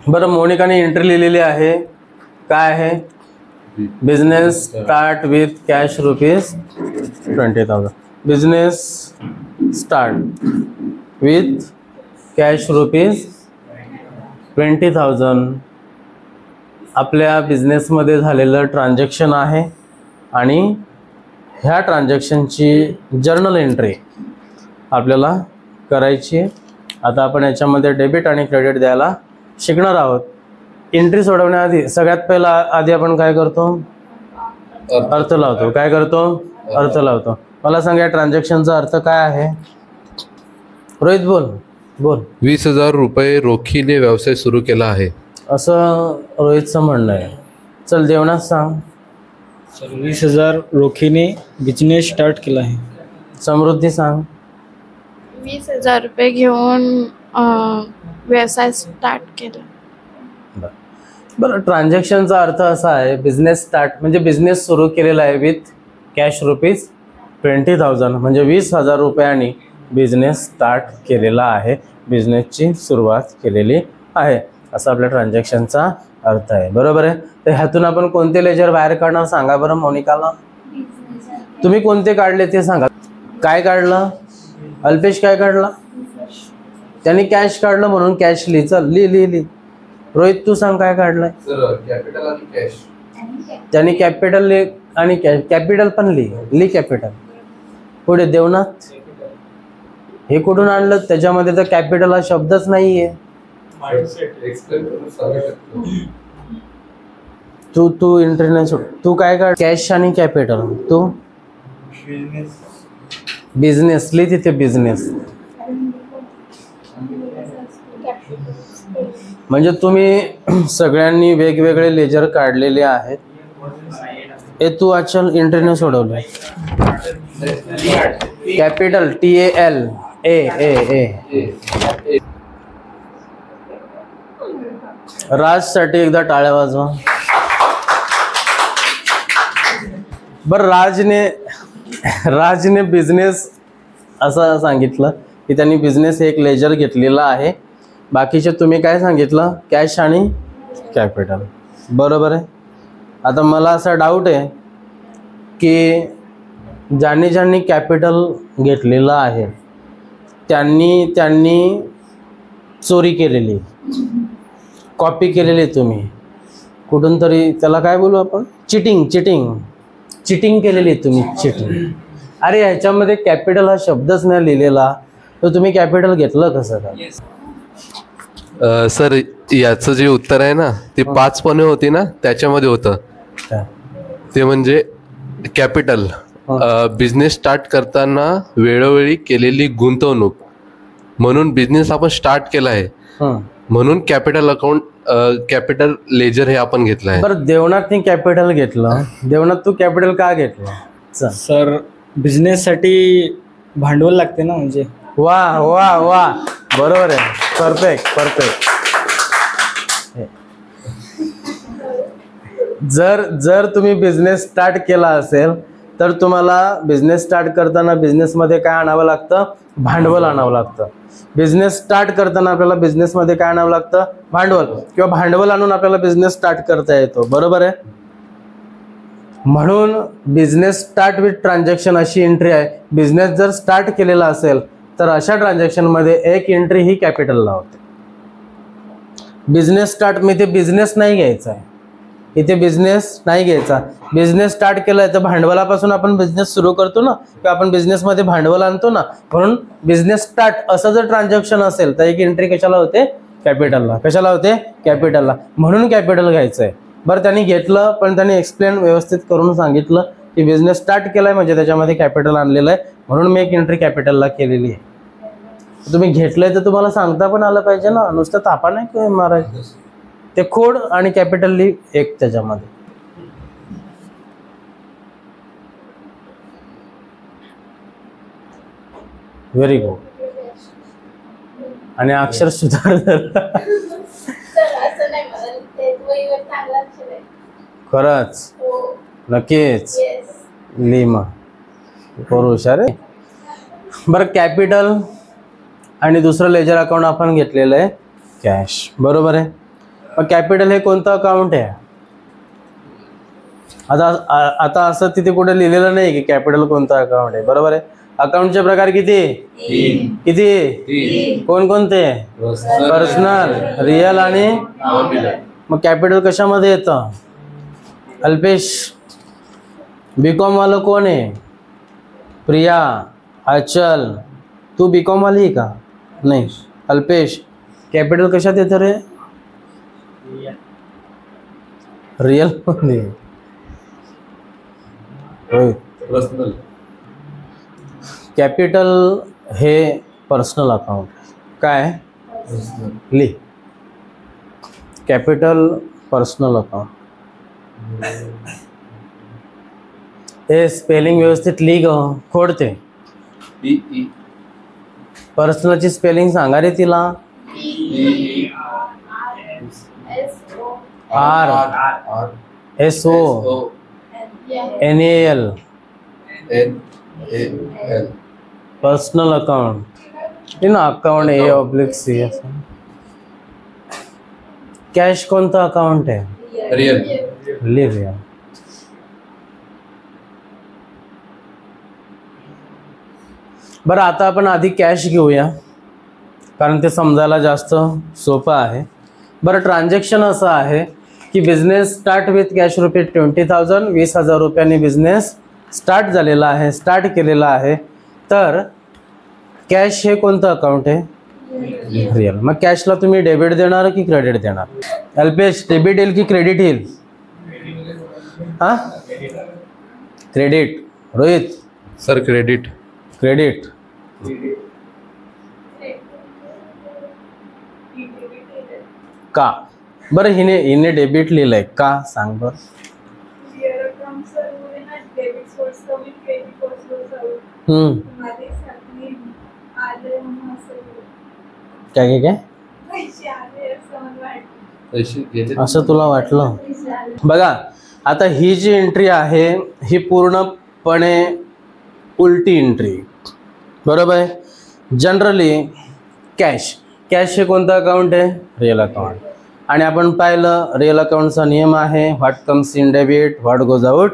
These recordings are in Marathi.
बरं, मोनिकाने एंट्री लिहिलेली आहे, काय आहे? Business start with cash ₹20,000. Business start with cash ₹20,000. आपल्या बिझनेसमध्ये झालेलं ट्रान्झॅक्शन आहे आणि ह्या ट्रान्झॅक्शनची जर्नल एंट्री आपल्याला करायची आहे. आता आपण याच्यामध्ये डेबिट आणि क्रेडिट द्यायला शिकणार आहोत. एंट्री सोडवण्याआधी सगळ्यात पहिला आपण काय करतो? अर्थ लावतो. काय करतो? अर्थ लावतो. मला सांग, या ट्रान्झॅक्शनचा अर्थ काय आहे? रोहित बोल. 20,000 रुपये रोखीने व्यवसाय सुरू केला आहे, असं रोहितचं म्हणणं आहे. चल, देवनाथ सांग. सर 20,000 रोखीने बिझनेस स्टार्ट केला आहे. समृद्धी सांग. 20,000 रुपये घेऊन व्यवसाय स्टार्ट केला. बरं, ट्रान्झॅक्शनचा अर्थ असा आहे, बिझनेस स्टार्ट म्हणजे बिझनेस सुरू केलेला आहे विथ कॅश ₹20,000 म्हणजे 20,000 रुपयांनी बिझनेस स्टार्ट केलेला आहे, बिझनेसची सुरुवात केलेली आहे, असा आपल्या ट्रान्झॅक्शनचा अर्थ आहे. बरोबर आहे. तर ह्यातून आपण कोणते लेजर बाहेर काढणार सांगा बरं मोनिकाला. तुम्ही कोणते काढले ते सांगा. काय काढलं? अल्पेश काय काढला? त्यांनी कॅश काढलं म्हणून कॅश लिही. चल, लिही. रोहित तू सांग काय काढलंय? कॅपिटल आणि कॅश. त्यांनी कॅपिटल आणि कॅपिटल पण लिही कॅपिटल. पुढे देवनाथ, हे कुठून आणलं? त्याच्यामध्ये तर कॅपिटल हा शब्दच नाहीये. तू इंटरनेट. तू काय काढ? कॅश आणि कॅपिटल. तू बिझनेस लिही तिथे, बिझनेस. म्हणजे तुम्ही सगळ्यांनी वेगवेगळे लेजर काढलेले आहेत. हे तू आजकाल इंटरनेट सोडवले. कॅपिटल TAL ए. राजसाठी एकदा टाळ्या वाजवा. बरं, राजने बिझनेस असं सांगितलं की त्यांनी बिझनेस एक लेजर घेतलेला आहे. बाकीचे तुम्ही काय सांगितलं? कॅश आणि कॅपिटल. बरोबर आहे. आता मला असा डाऊट आहे की ज्यांनी कॅपिटल घेतलेलं आहे त्यांनी चोरी केलेली, कॉपी केलेली. तुम्ही कुठून तरी त्याला काय बोलू आपण? चिटिंग केलेली तुम्ही, चिटिंग. अरे ह्याच्यामध्ये कॅपिटल हा शब्दच नाही लिहिलेला, तर तुम्ही कॅपिटल घेतलं कसं काय? सर याचं जे उत्तर आहे ना, ते 5 पणे होती ना, त्याच्यामध्ये होतं ते म्हणजे कॅपिटल बिझनेस स्टार्ट करताना वेळोवेळी केलेली गुंतवणूक, म्हणून बिझनेस आपण स्टार्ट केला आहे म्हणून कॅपिटल अकाउंट, कॅपिटल लेजर हे आपण घेतलं आहे. बरं, देवनाथने कॅपिटल घेतलं. देवनाथ, तू कॅपिटल का घेतलं? सर बिझनेससाठी भांडवल लागते ना, म्हणजे. वा, बरोबर आहे. परफेक्ट. जर तुम्ही बिझनेस स्टार्ट केला असेल तर तुम्हाला बिझनेस स्टार्ट करताना बिझनेसमध्ये काय आणावं लागतं? भांडवल आणावं लागतं. बिझनेस स्टार्ट करताना आपल्याला बिझनेसमध्ये काय आणावं लागतं? भांडवल. किंवा भांडवल आणून आपल्याला बिझनेस स्टार्ट करता येतो. बरोबर आहे. म्हणून बिझनेस स्टार्ट विथ ट्रान्झॅक्शन अशी एंट्री आहे. बिझनेस जर स्टार्ट केलेला असेल तर अशा ट्रान्झॅक्शनमध्ये एक एंट्री ही कॅपिटलला होते. बिझनेस स्टार्ट मी ते बिझनेस नाही घ्यायचा आहे, इथे बिझनेस नाही घ्यायचा. बिझनेस स्टार्ट केलाय तर भांडवलापासून आपण बिझनेस सुरू करतो ना, किंवा आपण बिझनेसमध्ये भांडवल आणतो ना, म्हणून बिझनेस स्टार्ट असं जर ट्रान्झॅक्शन असेल तर एक एंट्री कशाला होते? कॅपिटलला. कशाला होते? कॅपिटलला. म्हणून कॅपिटल घ्यायचं आहे. बरं, त्यांनी घेतलं, पण त्यांनी एक्सप्लेन व्यवस्थित करून सांगितलं की बिझनेस स्टार्ट केलाय म्हणजे त्याच्यामध्ये कॅपिटल आणलेलं आहे, म्हणून मी एक एंट्री कॅपिटलला केलेली आहे. तुम्ही घेतलंय तर तुम्हाला सांगता पण आलं पाहिजे ना, नुसतं तापा नाही मारायचं. ते कोड आणि कॅपिटल एक त्याच्यामध्ये. Very good. आणि अक्षर सुधार. खरंच? नक्कीच लिमा हुशार आहे. बरं, कॅपिटल आणि दुसरं लेजर अकाउंट आपण घेतलेलं आहे कॅश. बरोबर आहे. मग कॅपिटल हे कोणतं अकाउंट आहे? आता असं तिथे कुठे लिहिलेलं नाही की कॅपिटल कोणतं अकाउंट आहे, बरोबर आहे. अकाउंटचे प्रकार किती कोणकोणते? पर्सनल, रिअल आणि मग कॅपिटल कशामध्ये येतं? अल्पेश, बीकॉम वाला कोण आहे? प्रिया, अचल, तू बीकॉम वाली आहे का? नाही. अल्पेश, कॅपिटल कशात येतं रे? रिअल मध्ये. पर्सनल. कॅपिटल हे पर्सनल अकाउंट. काय लिह? Capital personal account. हे स्पेलिंग व्यवस्थित लिह ग, खोडते. पर्सनलची स्पेलिंग सांगा रे तिला. RSONAL पर्सनल अकाउंट ना. Account A/C. कॅश कोणतं अकाउंट आहे? रिअल. लिह. बरं, आता आपण आधी कॅश घेऊया कारण ते समजायला जास्त सोपं आहे. बरं, ट्रान्झॅक्शन असं आहे की बिझनेस स्टार्ट विथ कॅश रुपये 20,000, 20,000 रुपयांनी बिझनेस स्टार्ट झालेला आहे, स्टार्ट केलेला आहे. तर कॅश हे कोणतं अकाउंट आहे? रिअल. मग कॅशला तुम्ही डेबिट देणार की क्रेडिट देणार? अल्पेश, डेबिट येईल की क्रेडिट येईल? हा, credit. Rohit sir credit. Credit. का बरं हिने डेबिट लिहिलंय का सांग बरं? काय असं तुला वाटलं? बघा, आता ही जी एंट्री आहे ही पूर्णपणे उलटी एंट्री, बरोबर आहे. जनरली कॅश हे कोणतं अकाउंट आहे? Real account. आणि आपण पाहिलं रिअल अकाउंटचा नियम आहे what comes in debit, what goes out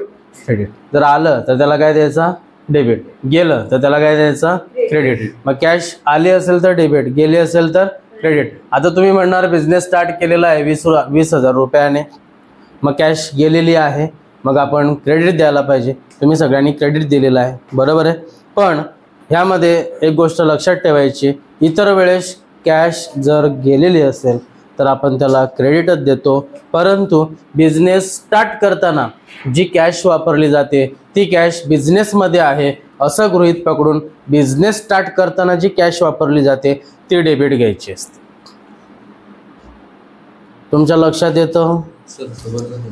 credit. जर आलं तर त्याला काय द्यायचा? डेबिट. गेलं तर त्याला काय द्यायचं? क्रेडिट. मग कॅश आली असेल तर डेबिट, गेली असेल तर क्रेडिट. आता तुम्ही म्हणणार बिझनेस स्टार्ट केलेला आहे 20,000 रुपयाने, मग कॅश गेलेली आहे, मग आपण क्रेडिट द्यायला पाहिजे. तुम्ही सगळ्यांनी क्रेडिट दिलेलं आहे, बरोबर आहे. पण ह्यामध्ये एक गोष्ट लक्षात ठेवायची, इतर वेळेस कॅश जर गेलेली असेल तर आपण त्याला क्रेडिटच देतो. परंतु बिझनेस स्टार्ट करताना जी कॅश वापरली जाते ती कॅश बिझनेसमध्ये आहे असं गृहीत पकडून बिझनेस स्टार्ट करताना जी कॅश वापरली जाते ती डेबिट घ्यायची असते. तुमच्या लक्षात येतं?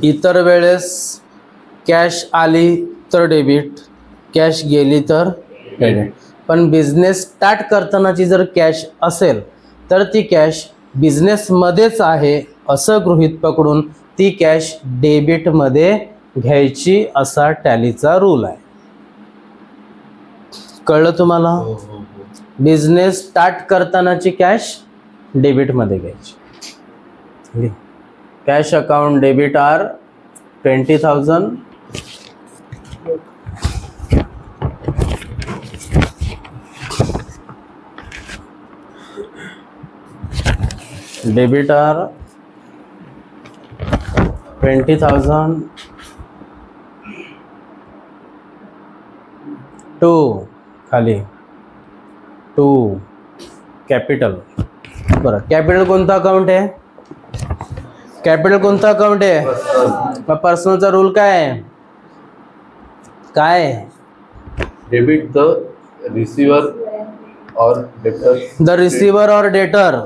इतर वेळेस कॅश आली तर डेबिट, कॅश गेली तर क्रेडिट. पण बिझनेस स्टार्ट करतानाची जर कॅश असेल तर ती कॅश बिझनेसमध्येच आहे असं गृहीत पकडून ती कॅश डेबिटमध्ये घ्यायची असा टॅलीचा रूल आहे. कळलं तुम्हाला? बिझनेस स्टार्ट करतानाची कॅश डेबिटमध्ये घ्यायची. Cash account debit are 20,000. Debit are 20,000 to खाली टू कॅपिटल. बरं, कॅपिटल कोणतं अकाउंट आहे? कॅपिटल कोणतं अकाउंट आहे? मग पर्सनलचा रूल काय आहे? काय? डेबिट द रिसीवर और डेटर. द रिसीवर और डेटर.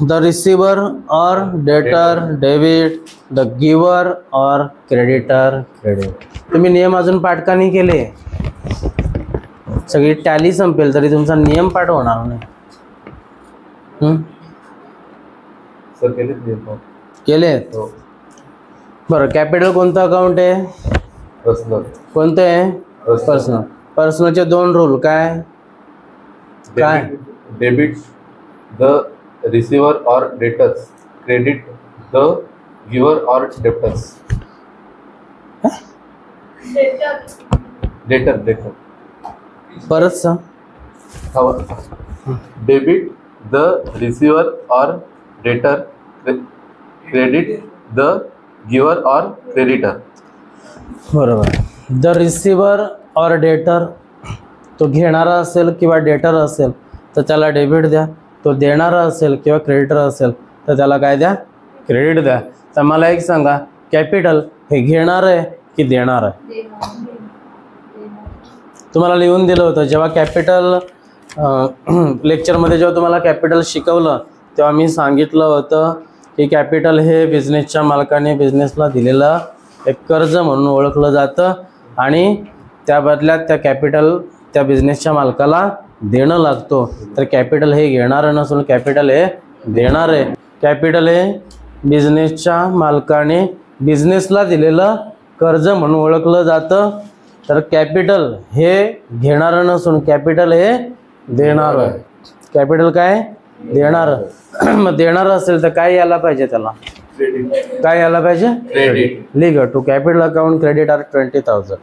द रिसीवर और डेटर डेबिट. द गिवर और क्रेडिटर क्रेडिट. तुम्ही नियम अजून पाठ का नाही केले? सगळी टॅली संपेल तरी तुमचा नियम पाठ होणार नाही. सर केले? बरं, कॅपिटल कोणतं अकाउंट आहे? पर्सनल. कोणतं आहे? पर्सनल. पर्सनलचे दोन रूल काय? काय? डेबिट द रिसीवर और debtors, credit the giver or debtors. डेटर. परत सांग. डेबिट द रिसिव्हर ऑर डेटर, credit the giver or creditor. बरोबर. द रिसिव्हर ऑर डेटर, तो घेणारा असेल किंवा डेटर असेल तर त्याला डेबिट द्या. तो देणारा असेल किंवा क्रेडिटर असेल तर त्याला काय द्या? क्रेडिट द्या. तर मला एक सांगा, कॅपिटल हे घेणार आहे की देणार आहे? तुम्हाला लिहून दिलं होतं जेव्हा कॅपिटल लेक्चरमध्ये जेव्हा तुम्हाला कॅपिटल शिकवलं तेव्हा मी सांगितलं होतं की कॅपिटल हे बिझनेसच्या मालकाने बिझनेसला दिलेलं एक कर्ज म्हणून ओळखलं जातं आणि त्या बदल्यात त्या कॅपिटल त्या बिझनेसच्या मालकाला देणं लागतो. तर कॅपिटल हे घेणारं नसून कॅपिटल हे देणार आहे. कॅपिटल हे बिझनेसच्या मालकाने बिझनेसला दिलेलं कर्ज म्हणून ओळखलं जातं. तर कॅपिटल हे घेणारं नसून कॅपिटल हे देणारं. कॅपिटल काय? देणारं. मग देणारं असेल तर काय यायला पाहिजे त्याला? काय यायला पाहिजे? क्रेडिट. लिग to capital account credit are 20,000.